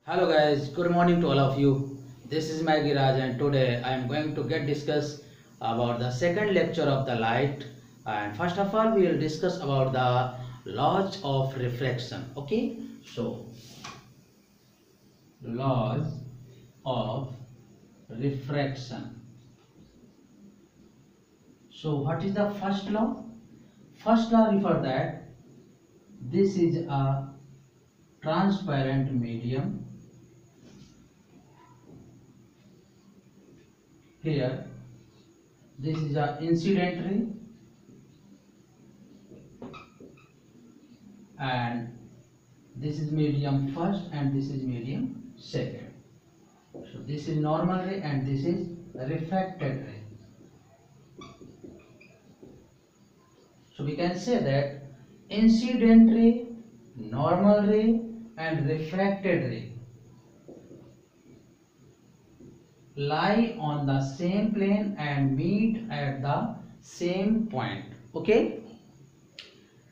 Hello guys, good morning to all of you. This is Maggie Raj and today I am going to discuss about the second lecture of the light, and first of all we will discuss about the laws of refraction. Okay, so laws of refraction. So what is the first law? First law refer that this is a transparent medium. Here this is a incident ray and this is medium first and this is medium second. So this is normal ray and this is refracted ray. So we can say that incident ray, normal ray and refracted ray lie on the same plane and meet at the same point. Okay,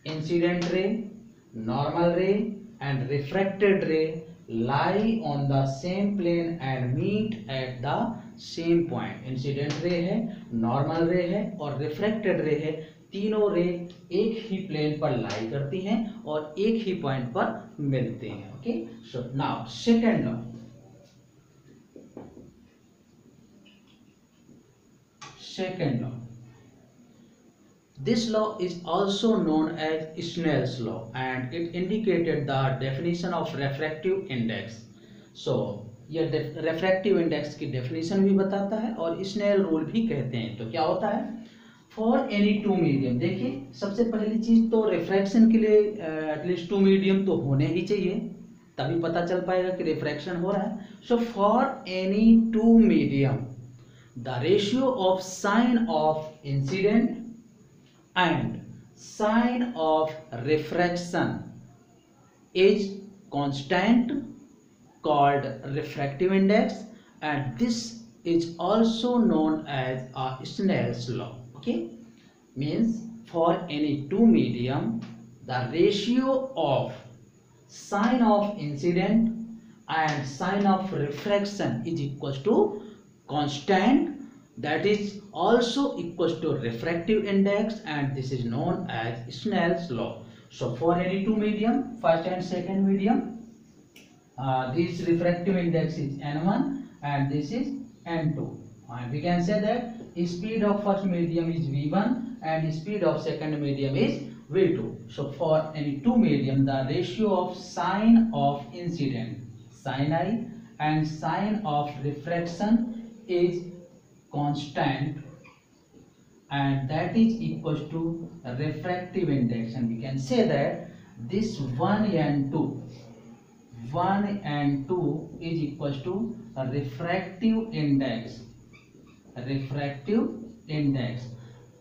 incident ray, normal ray and refracted ray lie on the same plane and meet at the same point. Incident ray है, normal रे है और refracted रे है, तीनों रे एक ही plane पर लाई करती हैं और एक ही पॉइंट पर मिलते हैं. Okay, so now second law. Second law. This law is also known as Snell's law and it indicated the definition of refractive index. So ये refractive index की definition भी बताता है और Snell rule भी कहते हैं. तो क्या होता है? For any two medium, देखिए सबसे पहली चीज तो refraction के लिए एटलीस्ट टू मीडियम तो होने ही चाहिए, तभी पता चल पाएगा कि रिफ्रैक्शन हो रहा है. So for any two medium the ratio of sine of incident and sine of refraction is constant called refractive index and this is also known as a Snell's law. Okay, means for any two medium the ratio of sine of incident and sine of refraction is equals to constant, that is also equals to refractive index and this is known as Snell's law. So for any two medium, first and second medium, this refractive index is n1 and this is n2 and we can say that speed of first medium is v1 and speed of second medium is v2. So for any two medium the ratio of sine of incident sin I and sine of refraction is constant and that is equals to refractive index and we can say that this 1 and 2 is equals to a refractive index.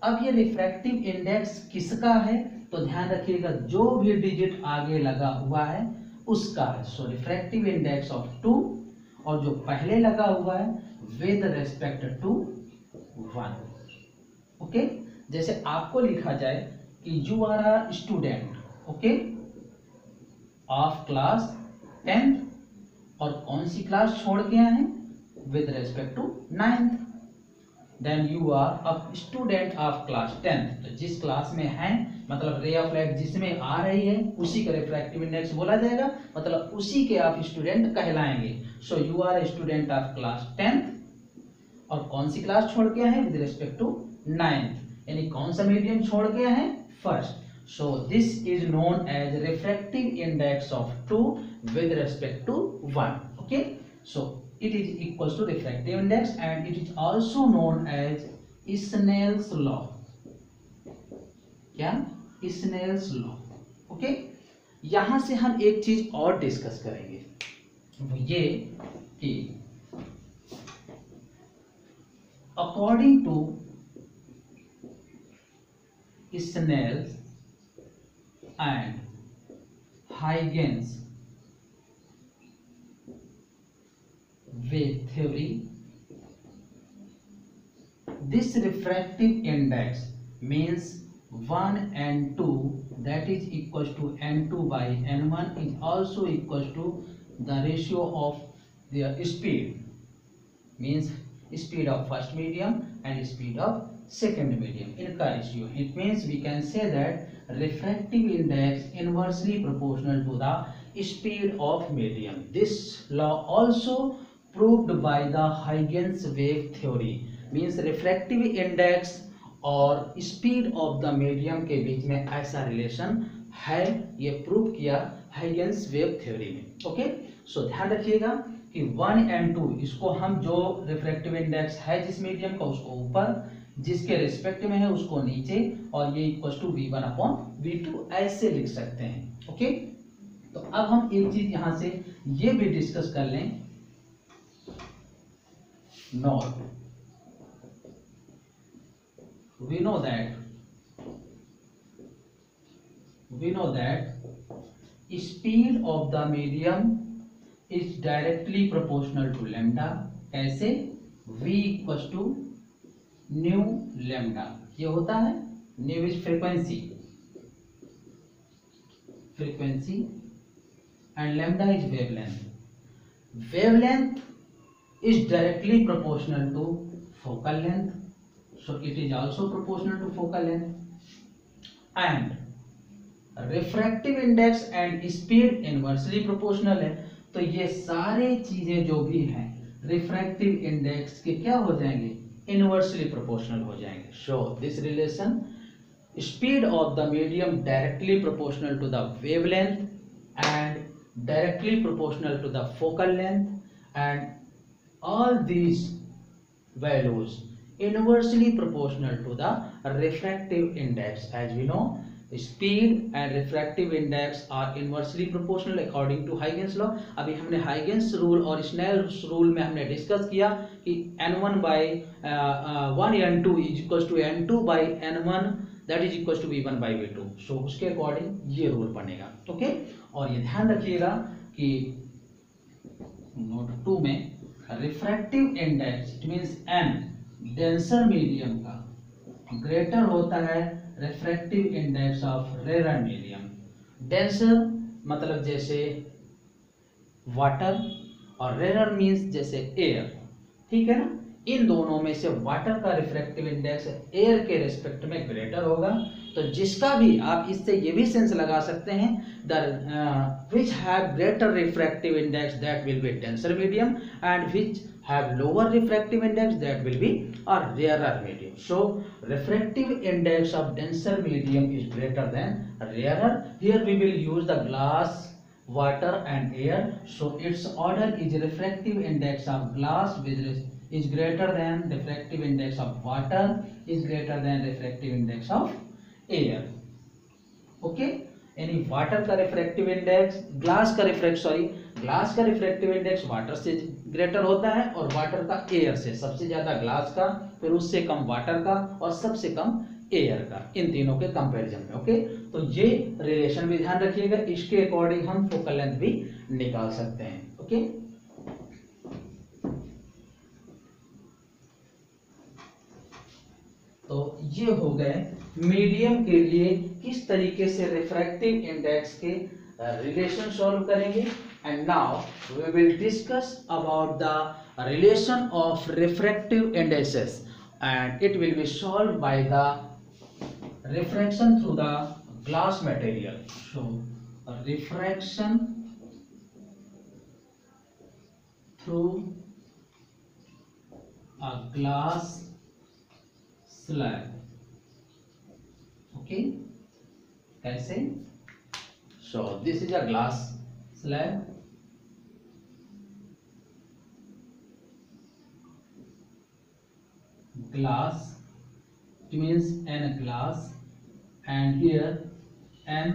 अब ये refractive index किसका है तो ध्यान रखिएगा जो भी digit आगे लगा हुआ है उसका है. सो रिफ्रैक्टिव इंडेक्स ऑफ 2 और जो पहले लगा हुआ है विद रेस्पेक्ट टू 1. ओके, जैसे आपको लिखा जाए कि you are a student okay of class 10th और कौन सी क्लास छोड़ के आए हैं with respect to 9th. Then you are a student of class 10th, तो जिस क्लास में है मतलब रे ऑफ लाइट जिसमें आ रही है उसी का रिफ्रैक्टिव इंडेक्स बोला जाएगा, मतलब उसी के आप स्टूडेंट कहलाएंगे. So you are a student of class 10th और कौन सी क्लास छोड़ के आए विद रिस्पेक्ट टू 9th, यानी कौन सा मीडियम छोड़ के आए first. So this is known as refractive index of 2 with respect to 1. Okay, so it is equals to refractive index and it is also known as Snell's law. क्या? Snell's law. Okay, यहां से हम एक चीज और discuss करेंगे, वो ये कि according to Snell's and Huygens wave theory, this refractive index means 1 and 2 that is equals to n2 by n1 is also equals to the ratio of their speed, means speed of first medium and speed of second medium, इनका ratio. It means we can say that refractive index inversely proportional to the speed of medium. This law also proved by the Huygens wave theory, means refractive index और speed of the medium के बीच में ऐसा relation है, ये prove किया Huygens wave theory में. Okay, सो ध्यान रखिएगा कि 1 and 2 इसको हम जो रिफ्रैक्टिव इंडेक्स है जिस मीडियम का उसको ऊपर, जिसके रिस्पेक्ट में है उसको नीचे, और ये इक्वल टू v1/v2 ऐसे लिख सकते हैं. ओके, तो अब हम एक चीज यहां से ये भी डिस्कस कर लें. Not we know that speed of the medium is directly proportional to lambda. कैसे? v equals to nu lambda. ये होता है nu is frequency and lambda is wavelength. Wavelength is directly proportional to focal length, so it is also proportional to focal length. And refractive index and speed inversely proportional है. तो ये सारे चीजें जो भी हैं रिफ्रैक्टिव इंडेक्स के क्या हो जाएंगे? इनवर्सली प्रोपोर्शनल हो जाएंगे. Show this relation speed of the medium directly proportional to the wavelength and directly proportional to the focal length, and all these values inversely proportional to the refractive index. As we know, speed and refractive index are inversely proportional according to Huygens law. अभी हमने Huygens rule और Snell's rule में हमने discuss किया कि n1 by 1 n2 is equals to n2 by n1, that is equals to v1 by v2. so उसके according ये rule बनेगा. ओके, और ये ध्यान रखिएगा कि नोट 2 में refractive index it means n denser medium का ग्रेटर होता है refractive index of rare medium. Denser मतलब जैसे वाटर और रेयर मींस जैसे एयर. ठीक है ना, इन दोनों में से वाटर का रिफ्रैक्टिव इंडेक्स एयर के रिस्पेक्ट में ग्रेटर होगा. तो जिसका भी आप इससे ये भी सेंस लगा सकते हैं the which have greater refractive index that will B denser medium and which have lower refractive index that will be a rarer medium. So refractive index of denser medium is greater than rarer. Here we will use the glass, water and air. So its order is refractive index of glass is greater than refractive index of water is greater than refractive index of air. Okay, यानी water का refractive index glass का refractive index water से greater होता है और water का air से. सबसे ज्यादा ग्लास का, फिर उससे कम वाटर का और सबसे कम एयर का, इन तीनों के कंपैरिजन में. ओके, तो ये रिलेशन भी ध्यान रखिएगा. इसके अकॉर्डिंग हम फोकल लेंथ भी निकाल सकते हैं. ओके, तो ये हो गए मीडियम के लिए किस तरीके से रिफ्रैक्टिव इंडेक्स के रिलेशन सॉल्व करेंगे. And now we will discuss about the relation of refractive indexes and it will be solve by the refraction through the glass material. So refraction through a glass slab. Okay, कैसे? So this is a glass slab. Glass, it means n glass, and here m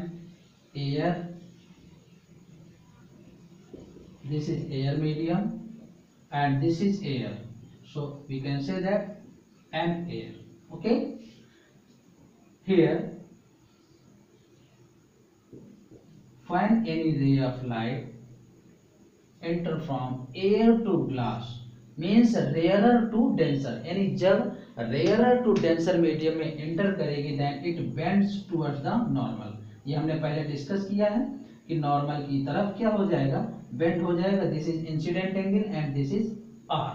air. This is air medium and this is air. So we can say that m air. Okay, here find any ray of light enter from air to glass, means rarer to denser. यानी जब rarer to denser medium में enter करेगी then it bends towards the normal. ये हमने पहले discuss किया है कि नॉर्मल की तरफ क्या हो जाएगा, बेंड हो जाएगा। This is incident angle and this is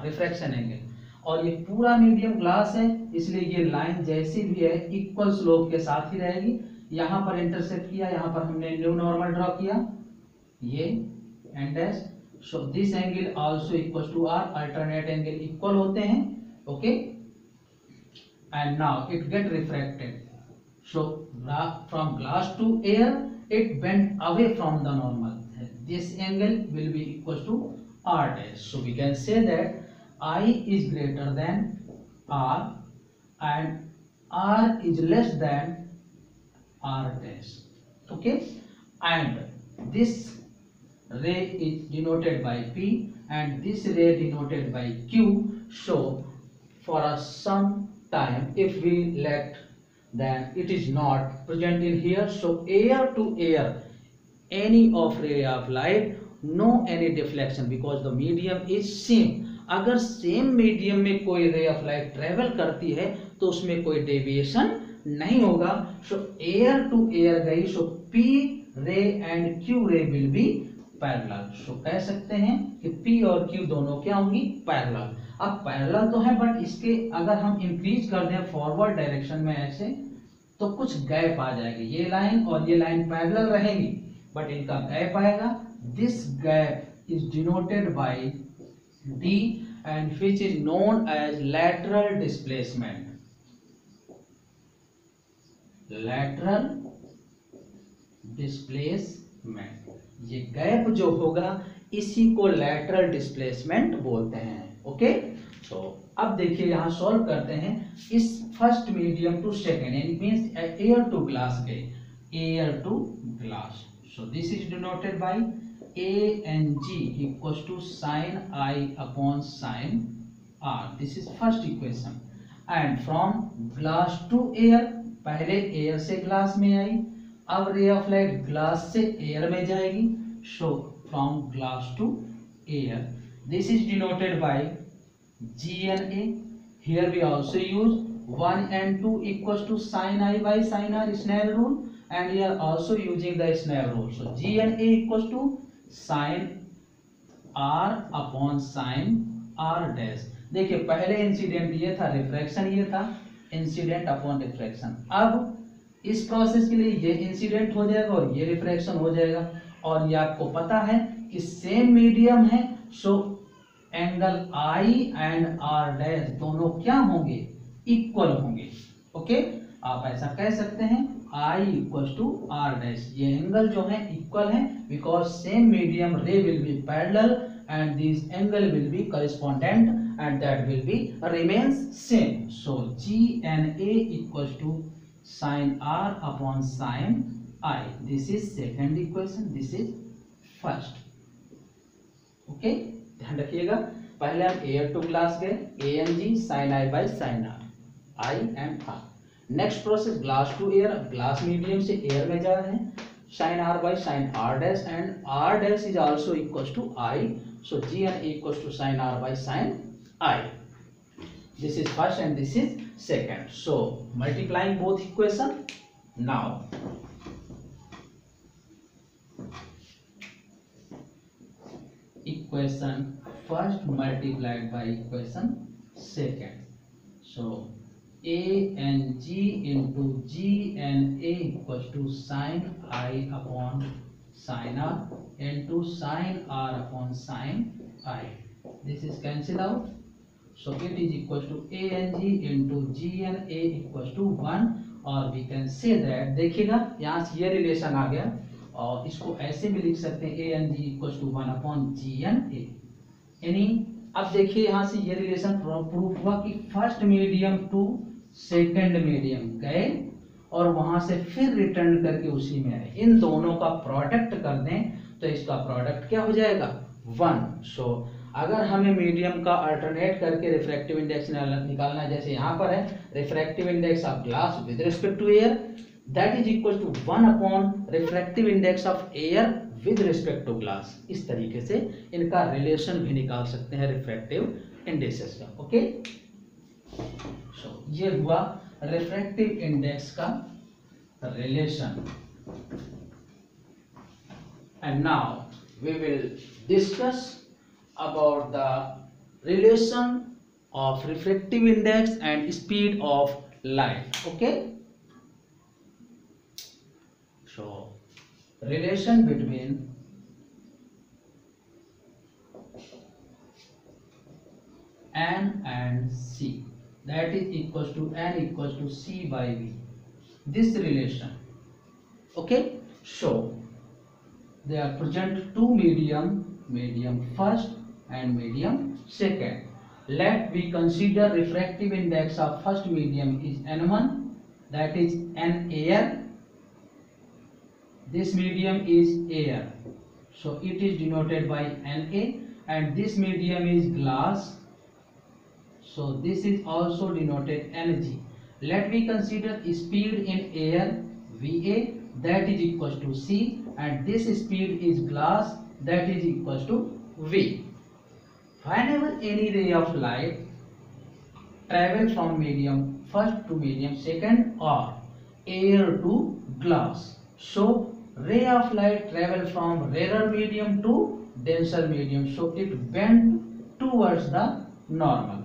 refraction angle. और ये पूरा मीडियम ग्लास है, इसलिए ये लाइन जैसी भी है इक्वल स्लोप के साथ ही रहेगी। यहाँ पर इंटरसेक्ट किया, यहाँ पर हमने न्यू नॉर्मल ड्रॉ किया, ये and dash. So this angle also equal to R, alternate angle equal होते हैं, okay. And now it get refracted, so from glass to air it bend away from the normal. This angle will be equal to r dash. So we can say that I is greater than r and r is less than r dash. Okay, and this ray is denoted by P and this ray denoted by Q. So for some time, if we let, then it is not present in here. So air to air, any of ray of light, no any deflection because the medium is same. अगर same medium में कोई रे of light travel करती है तो उसमें कोई deviation नहीं होगा। सो एयर टू एयर गई, so P ray and Q ray will be parallel. So कह सकते हैं कि P और Q दोनों क्या होंगी, पैरेलल। अब पैरेलल तो है, बट इसके अगर हम इंक्रीज कर दें फॉरवर्ड डायरेक्शन में ऐसे, तो कुछ गैप आ जाएगी। ये लाइन और ये लाइन पैरेलल रहेंगी, बट इनका गैप आएगा। This gap is denoted bye D and which is known as lateral displacement. Lateral displacement, ये गैप जो होगा इसी को lateral displacement बोलते हैं, ओके। तो अब देखिए यहाँ सॉल्व करते हैं इस first medium to second, it means air to glass गए, air to glass. So this is denoted by A and G equals to sin I upon sin R. This is first equation. And from glass to air, पहले air से glass में आई, अब ray of light glass से air में जाएगी। So from glass to air, this is denoted by G and A. Here we also use 1 and 2 equals to sin I by sin R, Snell rule, and we are also using the Snell rule. So G and A equals to sin R upon sin R dash। देखिए पहले incident ये था, refraction ये था, incident upon refraction. अब इस process के लिए ये इंसिडेंट हो जाएगा और ये रिफ्रैक्शन हो जाएगा। और ये आपको पता है कि सेम मीडियम है, so angle I and R dash दोनों क्या होंगे, इक्वल होंगे, ओके। आप ऐसा कह सकते हैं I equal to R dash, ये एंगल जो है इक्वल है because same medium ray will be parallel and this angle will be correspondent and that will be remains same. So G and A equal to sin R upon sin I। This is second equation, this is first, okay. ध्यान रखिएगा, पहले हम air to glass गए, A and G sin I by sin R, I and R। Next process glass to air, glass medium से air में जा रहे हैं, sin R by sin R dash and R dash is also equals to I, so G and A equals to sin R by sin I। This is first and this is second, so multiplying both equation, now equation first multiplied by equation second, so A and G into G and A equals to sin I upon sin R into sin R upon sin I. This is cancelled out. So it is equals to A and G into G and A equals to 1, और we can say that, देखिएगा यहाँ से ये relation आ गया और इसको ऐसे भी लिख सकते हैं A and G equals to 1 upon G and A। यानी अब देखिए यहाँ से ये रिलेशन प्रूफ हुआ कि first medium to second medium गए और वहां से फिर रिटर्न करके उसी में आए, इन दोनों का प्रोडक्ट कर दें तो इसका प्रोडक्ट क्या हो जाएगा, 1। सो अगर हमें मीडियम का अल्टरनेट करके रिफ्रैक्टिव इंडेक्स निकालना है, जैसे यहाँ पर है refractive index of glass with respect to air, that is equal to 1 upon refractive index of air with respect to glass. इस तरीके से इनका रिलेशन भी निकाल सकते हैं रिफ्रैक्टिव इंडेक्सेस का, ओके। सो ये हुआ रिफ्रैक्टिव इंडेक्स का relation. And now we will discuss about the relation of refractive index and speed of light. Okay, so relation between N and C, that is equals to N equals to C by V, this relation. Okay, so they are present two medium first and medium second. Let we consider refractive index of first medium is N1, that is N air. This medium is air, so it is denoted by Na, and this medium is glass, so this is also denoted Ng. Let me consider speed in air Va, that is equals to C, and this speed is glass, that is equals to V. Whenever any ray of light travel from medium first to medium second or air to glass, so ray of light travel from rarer medium to denser medium, so it bend towards the normal,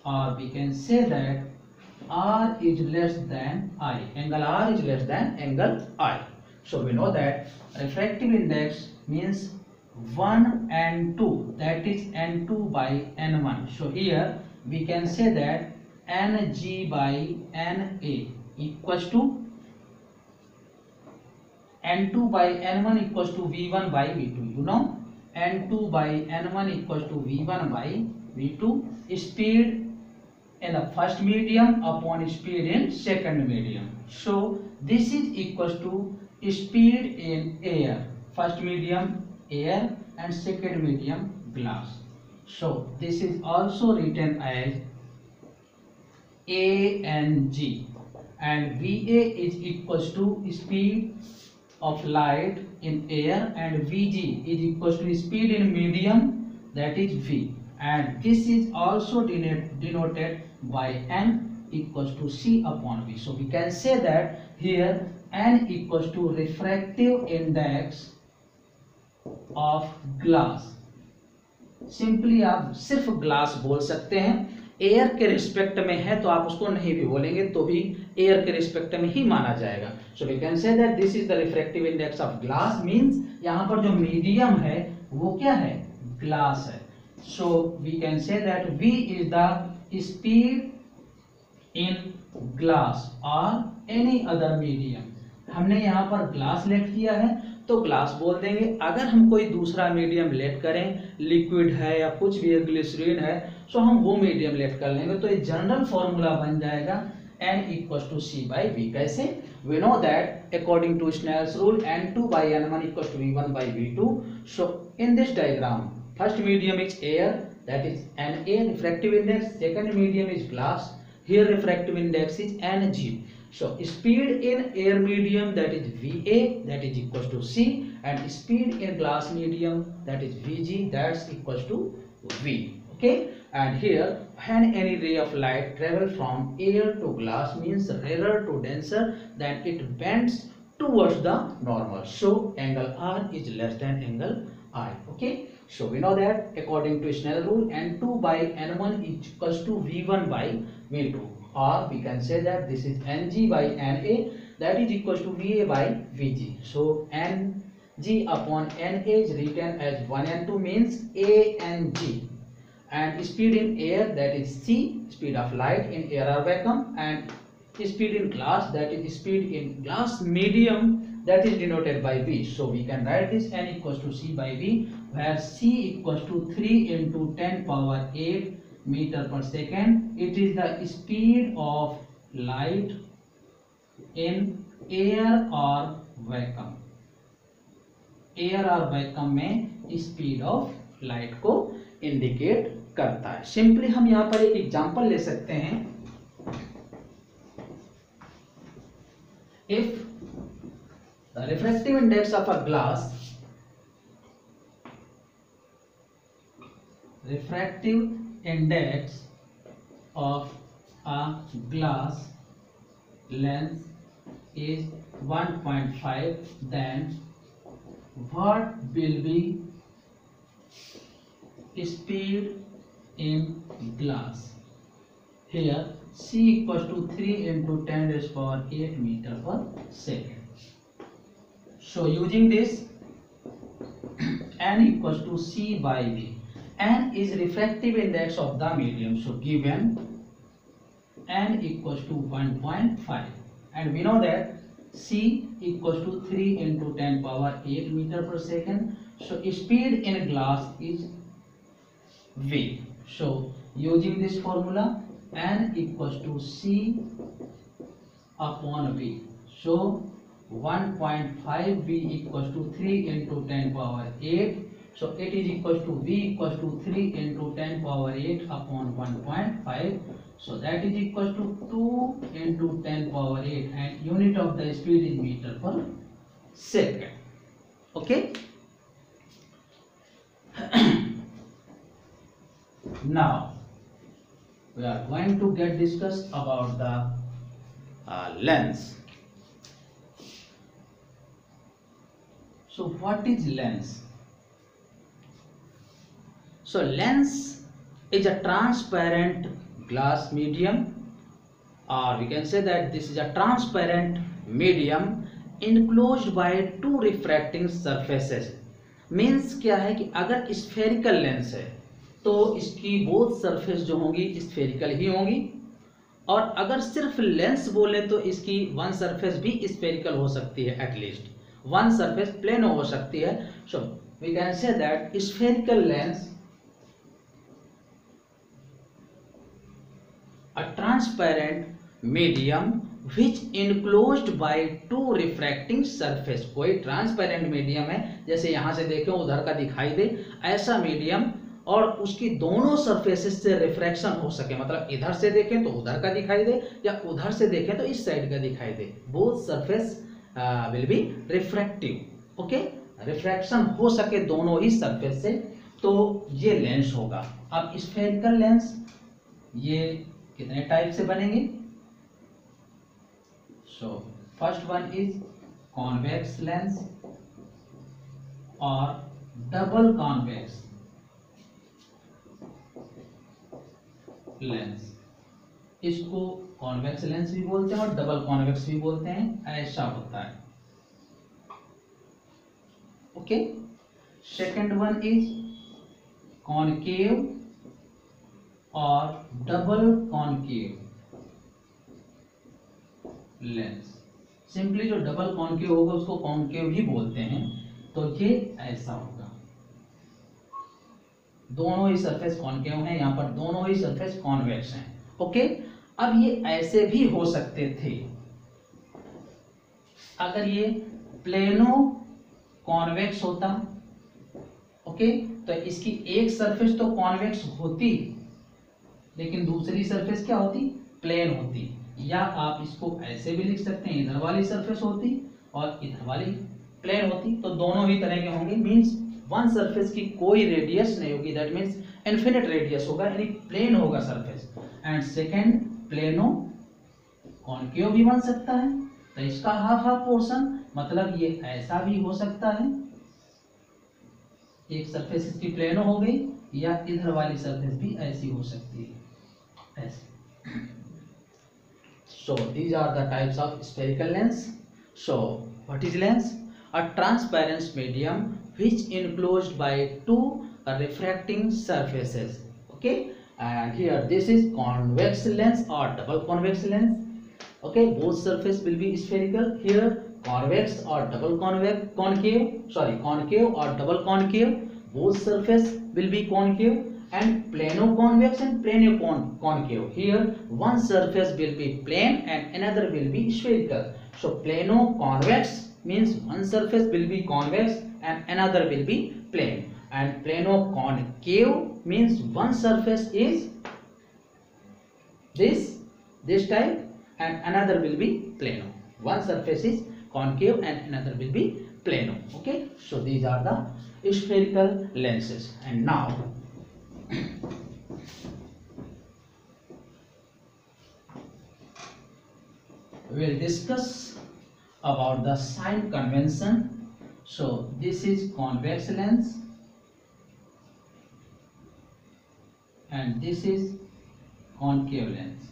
or we can say that R is less than I, angle R is less than angle I. So we know that refractive index means 1 and 2, that is N2 by N1. So here we can say that Ng by Na equals to N2 by N1 equals to V1 by V2. You know, N2 by N1 equals to V1 by V2. Speed in the first medium upon speed in second medium. So this is equals to speed in air, first medium air and second medium glass. So this is also written as Ang, and Va is equals to speed of light in air, and Vg is equals to speed in medium, that is V, and this is also denoted by N equals to C upon V. So we can say that here N equals to refractive index of glass. Simply आप सिर्फ glass बोल सकते हैं, air के respect में है तो आप उसको नहीं भी बोलेंगे तो भी एयर के रिस्पेक्ट में ही माना जाएगा. So we can say that this is the refractive index of glass, means यहाँ पर जो मीडियम है वो क्या है, ग्लास है. So we can say that V is the speed in glass और एनी अदर मीडियम. हमने यहाँ पर ग्लास लेट किया है तो ग्लास बोल देंगे. अगर हम कोई दूसरा मीडियम लेट करें, लिक्विड है या कुछ भी ग्लिसरीन है, तो हम वो मीडियम लेट कर लेंगे. तो ये जनरल फॉर्मूला बन जाएगा N equals to C by V. कैसे? We know that according to Snell's rule N2 by N1 equals to V1 by V2. So in this diagram, first medium is air, that is Na, refractive index. Second medium is glass, here refractive index is Ng. So speed in air medium, that is Va, that is equals to C, and speed in glass medium, that is Vg, that's equals to V. Okay, and here when any ray of light travel from air to glass, means rarer to denser, then it bends towards the normal. So angle R is less than angle I. Okay, so we know that according to Snell rule N2 by N1 is equals to V1 by V2, or we can say that this is Ng by Na, that is equals to Va by Vg. So Ng upon Na is written as 1N2, means Ang, and speed in air, that is C, speed of light in air or vacuum, and speed in glass, that is speed in glass medium, that is denoted by V. So we can write this N equals to C by V, where C equals to 3 into 10 power 8 meter per second. It is the speed of light in air or vacuum. Air और vacuum में speed of light को indicate करता है. Simply हम यहाँ पर एक example ले सकते हैं. If the refractive index of a glass, refractive index of a glass lens is 1.5, then what will be speed in glass? Here c equals to 3 into 10 raised to power 8 meter per second. So using this, n equals to c by v. N is refractive index of the medium. So given n equals to 1.5, and we know that c equals to 3 into 10 power 8 meter per second. So speed in glass is v. So using this formula, n equals to c upon v. So 1.5 v equals to 3 into 10 power 8. So it is equals to v equals to 3 into 10 power 8 upon 1.5. So that is equals to 2 into 10 power 8, and unit of the speed is meter per second. Okay. Now we are going to get discuss about the lens. So what is lens? So lens is a transparent glass medium, or we can say that this is a transparent medium enclosed by two refracting surfaces. Means क्या है कि अगर spherical lens है तो इसकी both surface जो होंगी spherical ही होंगी, और अगर सिर्फ लेंस बोले तो इसकी वन सरफेस भी स्फेरिकल हो सकती है, एटलीस्ट वन सरफेस प्लेन हो सकती है. So we can say that spherical lens a transparent medium which enclosed by two refracting surface. कोई ट्रांसपेरेंट मीडियम है, जैसे यहां से देखें उधर का दिखाई दे ऐसा मीडियम, और उसकी दोनों सरफेसेस से रिफ्रैक्शन हो सके, मतलब इधर से देखें तो उधर का दिखाई दे या उधर से देखें तो इस साइड का दिखाई दे. Both surface will be refractive. Okay, refraction हो सके दोनों ही सरफेस से, तो ये लेंस होगा. अब स्फेरिकल लेंस ये कितने टाइप से बनेंगे? So first one is convex lens और डबल कॉन्वेक्स लेंस. इसको कॉन्वेक्स लेंस भी बोलते हैं और डबल कॉन्वेक्स भी बोलते हैं. ऐसा होता है. Okay. Second one is concave और डबल कॉनकेव लेंस. सिंपली जो डबल कॉनकेव होगा उसको कॉनकेव ही बोलते हैं. तो ये ऐसा होगा, दोनों ही सरफेस कॉनकेव हैं, यहां पर दोनों ही सरफेस कॉन्वेक्स हैं. ओके. अब ये ऐसे भी हो सकते थे, अगर ये प्लेनो कॉन्वेक्स होता. ओके, तो इसकी एक सरफेस तो कॉन्वेक्स होती लेकिन दूसरी सरफेस क्या होती? प्लेन होती. या आप इसको ऐसे भी लिख सकते हैं, इधर वाली सरफेस होती और इधर वाली प्लेन होती. तो दोनों ही तरह के होंगे. मींस वन सरफेस की कोई रेडियस नहीं होगी, दैट मींस इनफिनिट रेडियस होगा, यानी प्लेन होगा surface. And second, plano concave भी बन सकता है, तो इसका हाफ हाफ पोर्शन, मतलब ये ऐसा भी हो सकता है, एक सरफेस इसकी प्लेनो हो गई, या इधर वाली सरफेस भी ऐसी हो सकती है, ऐसे. So these are the types of spherical lens. So what is lens? A transparent medium which enclosed by two refracting surfaces. Okay, and here this is convex lens or double convex lens. Okay, both surface will be spherical. Here convex or double concave, sorry, concave or double concave, both surface will be concave. And plano convex and plano concave. Here one surface will be plane and another will be spherical. So plano convex means one surface will be convex and another will be plane. And plano concave means one surface is this type and another will be plano. One surface is concave and another will be plano. Okay, so these are the spherical lenses. And now we will discuss about the sign convention So this is convex lens and this is concave lens.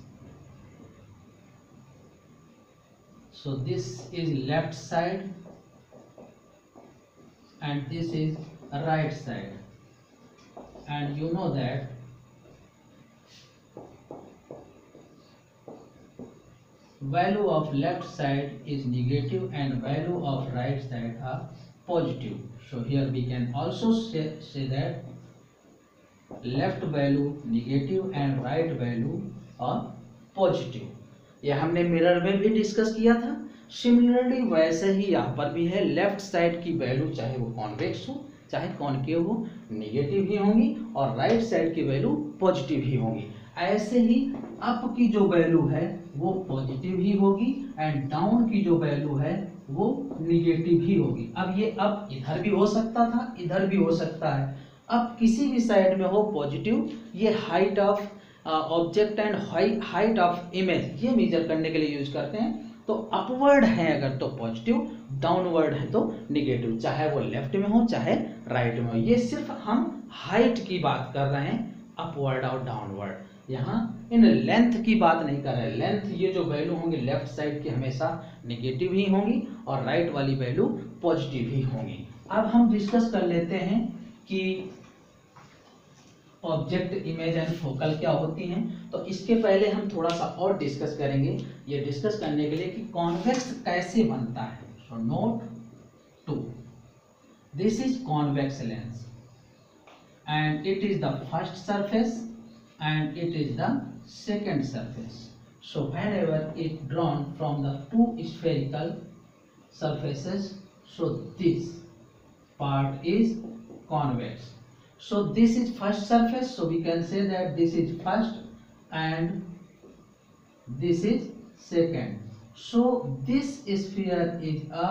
So this is left side and this is right side, and you know that value of left side is negative and value of right side are positive. So here we can also say that left value negative and right value are positive. यह हमने mirror में भी discuss किया था. Similarly वैसे ही यहाँ पर भी है, लेफ्ट साइड की वैल्यू चाहे वो कॉन्वेक्स हो चाहे कॉनकेव हो नेगेटिव ही होंगी और राइट साइड की वैल्यू पॉजिटिव ही होंगी. ऐसे ही अप की जो वैल्यू है वो पॉजिटिव ही होगी एंड डाउन की जो वैल्यू है वो निगेटिव ही होगी. अब ये अप इधर भी हो सकता था इधर भी हो सकता है. अब किसी भी साइड में हो पॉजिटिव, ये height of object and height of image ये मेजर करने के लिए यूज करते हैं. तो अपवर्ड है अगर तो पॉजिटिव, डाउनवर्ड है तो निगेटिव, चाहे वो लेफ्ट में हो चाहे राइट में हो. ये सिर्फ हम हाइट की बात कर रहे हैं, अपवर्ड और डाउनवर्ड. यहाँ इन लेंथ की बात नहीं कर रहे. लेंथ ये जो वैल्यू होंगी लेफ्ट साइड की हमेशा निगेटिव ही होंगी और राइट वाली वैल्यू पॉजिटिव ही होंगी. अब हम डिस्कस कर लेते हैं कि ऑब्जेक्ट इमेज एंड फोकल क्या होती हैं. तो इसके पहले हम थोड़ा सा और डिस्कस करेंगे, ये डिस्कस करने के लिए कि कॉन्वेक्स कैसे बनता है. So note 2, this is convex lens and it is the first surface and it is the second surface. So whenever it drawn from the two spherical surfaces, so this part is convex. So this is first surface, so we can say that this is first and this is second. So this sphere is a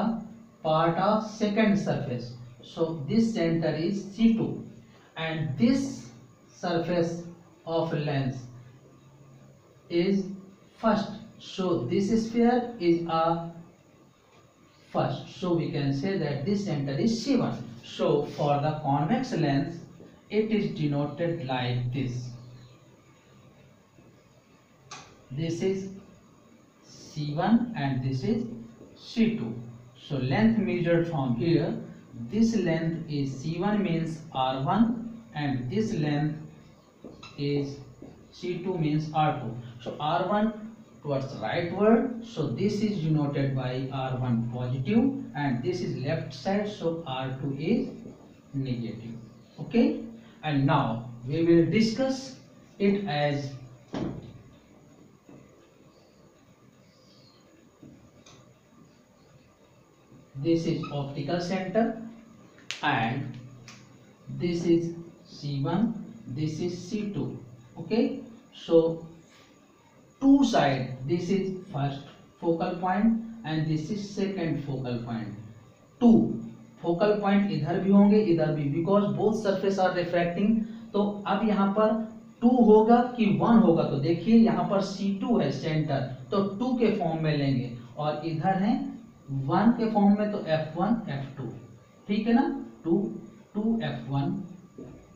part of second surface. So this center is C2 and this surface of lens is first. So this sphere is a first. So we can say that this center is C1. So for the convex lens, it is denoted like this. This is C1 and this is C2. So length measured from here, this length is C1 means R1 and this length is C2 means R2. So R1 towards rightward, so this is denoted by R1 positive and this is left side, so R2 is negative. Okay, and now we will discuss it as this is optical center and this is C1, this is C2. Okay, so two side, this is first focal point and this is second focal point. Two focal point इधर भी होंगे इधर भी, because both surface are refracting. तो अब यहाँ पर 2 होगा कि 1 होगा, तो देखिए यहाँ पर C2 है सेंटर, तो 2 के फॉर्म में लेंगे और इधर है 1 के फॉर्म में, तो F1 F2, ठीक है ना, 2 F1.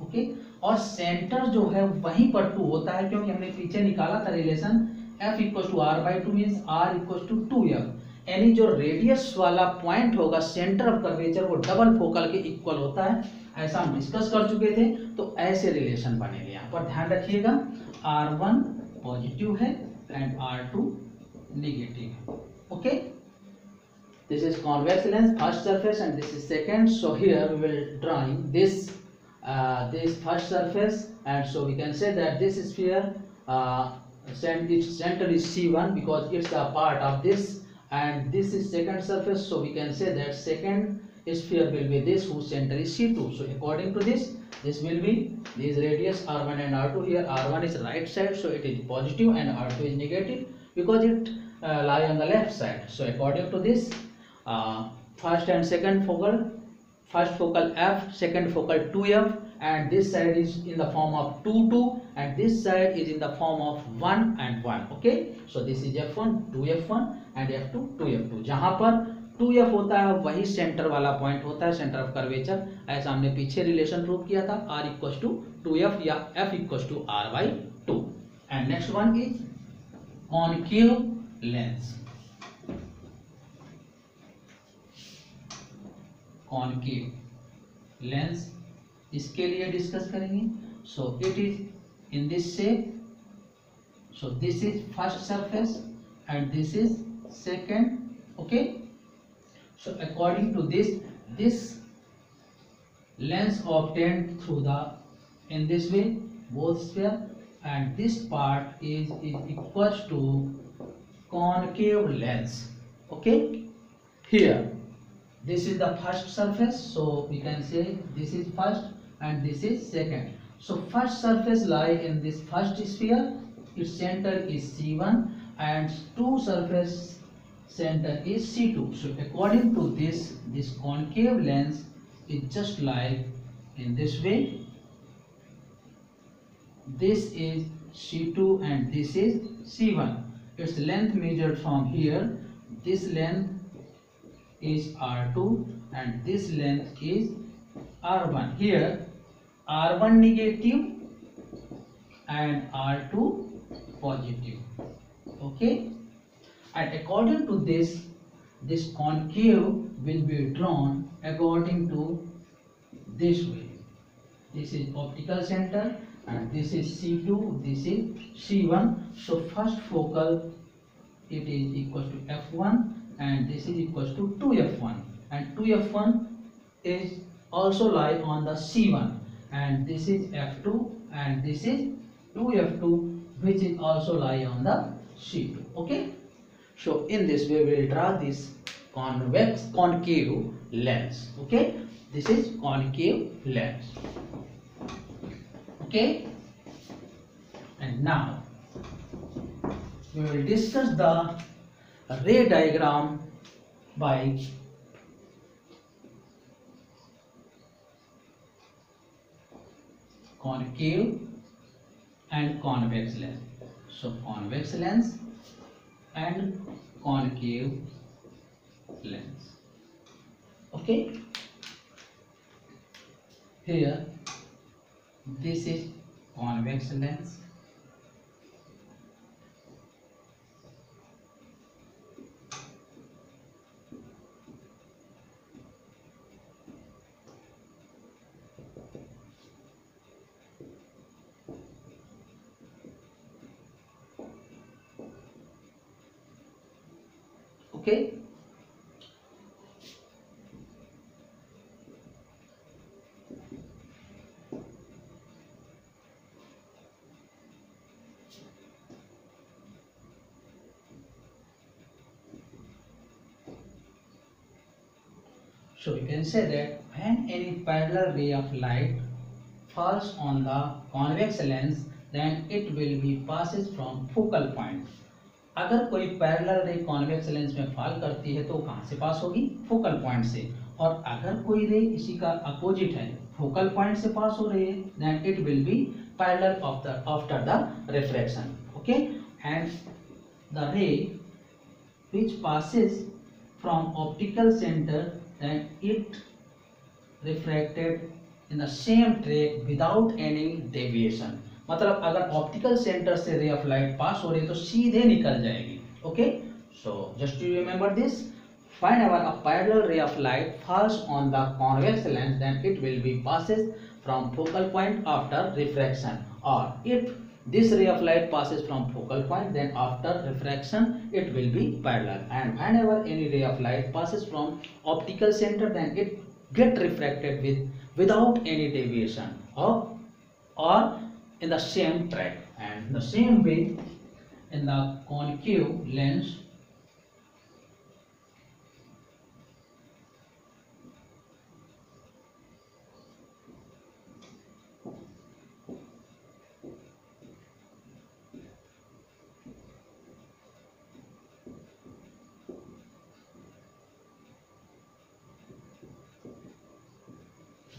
ओके, और सेंटर जो है वहीं पर 2 होता है क्योंकि हमने पीछे निकाला था relation F equal to R/2 means R equal to 2F. यानी जो रेडियस वाला पॉइंट होगा सेंटर ऑफ कर्वेचर वो डबल फोकल के इक्वल होता है. ऐसा हम डिस्कस कर चुके थे, तो ऐसे रिलेशन बनेंगे. यहाँ पर ध्यान रखिएगा, R1 पॉजिटिव है and R2 negative. Okay, this is convex lens first surface and this is second. So here we will drawing this first surface, and so we can say that this sphere its center is C1 because it's a part of this, and this is second surface, so we can say that second sphere will be this whose center is C2. So according to this will be this radius R1 and R2. Here R1 is right side, so it is positive, and R2 is negative because it lie on the left side. So according to this, first and second focal, first focal F, second focal 2F, and this side is in the form of 2 2 and this side is in the form of 1 and 1. Okay, so this is F1 2F1 and F2 2F2. जहाँ पर 2f होता है वही centre वाला point होता है, centre of curvature, ऐसा हमने पीछे रिलेशन प्रूव किया था, r इक्वल टू 2f या f equal to r by 2। And next one is concave lens. Concave lens इसके लिए डिस्कस करेंगे। So it is in this shape, so this is first surface and this is second, okay? So according to this lens obtained through the in this way both sphere, and this part is equals to concave lens, okay? Here this is the first surface, so we can say this is first and this is second. So first surface lie in this first sphere, its center is C1 and two surface center is C2. So according to this concave lens is just like in this way. This is C2 and this is C1. Its length measured from here. This length is R2 and this length is R1. Here R1 negative and R2 positive, okay? And according to this concave will be drawn according to this way. This is optical center and this is C2, this is C1. So first focal it is equal to f1 and this is equal to 2f1, and 2f1 is also lie on the C1, and this is f2 and this is 2f2 which is also lie on the C2, okay? So in this way we will draw this concave lens, okay? This is concave lens, okay? And now we will discuss the ray diagram by concave and convex lens. So convex lens and concave lens, okay? Here this is convex lens, okay? So you can say that when any parallel ray of light falls on the convex lens, then it will be passes from focal point. अगर कोई parallel रे convex lens में fall करती है तो कहाँ से पास होगी? फोकल पॉइंट से। और अगर कोई रे इसी का अपोजिट है, फोकल पॉइंट से पास हो रही है, then it will be parallel after the refraction, okay? And the ray which passes from optical centre, then it refracted in the same track without any deviation. मतलब अगर ऑप्टिकल सेंटर से रे of light pass हो रही है तो सीधे निकल जाएगी, okay? So just to remember this, whenever a parallel ray of light falls on the convex lens, then it will be passes from focal point after refraction, or if this ray of light passes from focal point, then after refraction it will be parallel, and whenever any ray of light passes from optical center, then it get refracted without any deviation or in the same track. And the same way in the concave lens,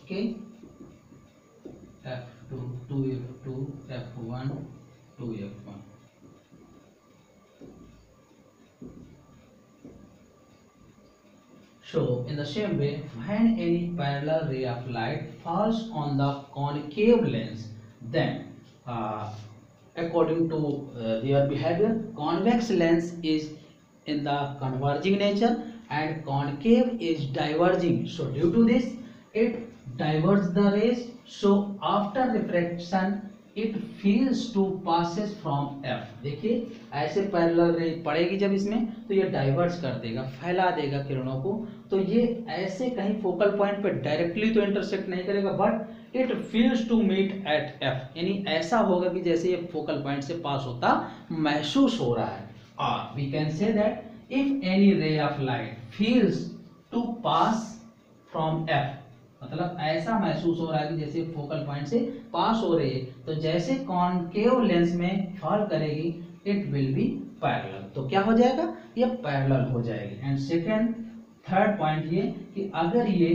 okay, f2 2f2 f1 2f1, So in the same way, when any parallel ray of light falls on the concave lens, then according to their behavior, convex lens is in the converging nature and concave is diverging. So due to this, it diverges the rays. So after refraction, it feels to passes from F. देखिए ऐसे parallel रे पड़ेगी जब इसमें तो ये diverge कर देगा, फैला देगा किरणों को। तो ये ऐसे कहीं फोकल पॉइंट पे डायरेक्टली तो इंटरसेक्ट नहीं करेगा, but it feels to meet at F, यानी ऐसा होगा कि जैसे ये फोकल पॉइंट से पास होता महसूस हो रहा है। और we can say that if any ray of light feels to pass from F, मतलब ऐसा महसूस हो रहा है कि जैसे फोकल पॉइंट से पास हो रही है, तो जैसे कॉनकेव लेंस में फॉल करेगी इट विल बी पैरेलल। तो क्या हो जाएगा, ये पैरेलल हो जाएगी। एंड सेकंड थर्ड पॉइंट ये कि अगर ये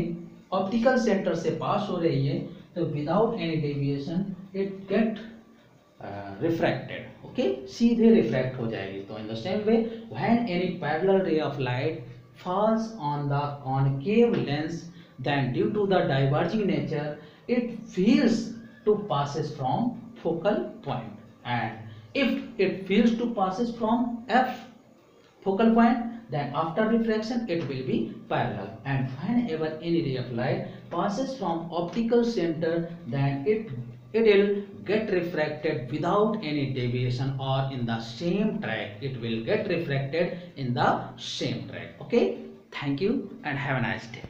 ऑप्टिकल सेंटर से पास हो रही है तो without any deviation it get refracted, okay, सीधे रिफ्रैक्ट हो जाएगी। तो इन the same way when any parallel रे of light falls on the concave lens, then due to the diverging nature it feels to passes from focal point, and if it feels to passes from F focal point, then after refraction it will be parallel. And whenever any ray of light passes from optical center, then it will get refracted without any deviation or in the same track. It will get refracted in the same track. Okay, thank you and have a nice day.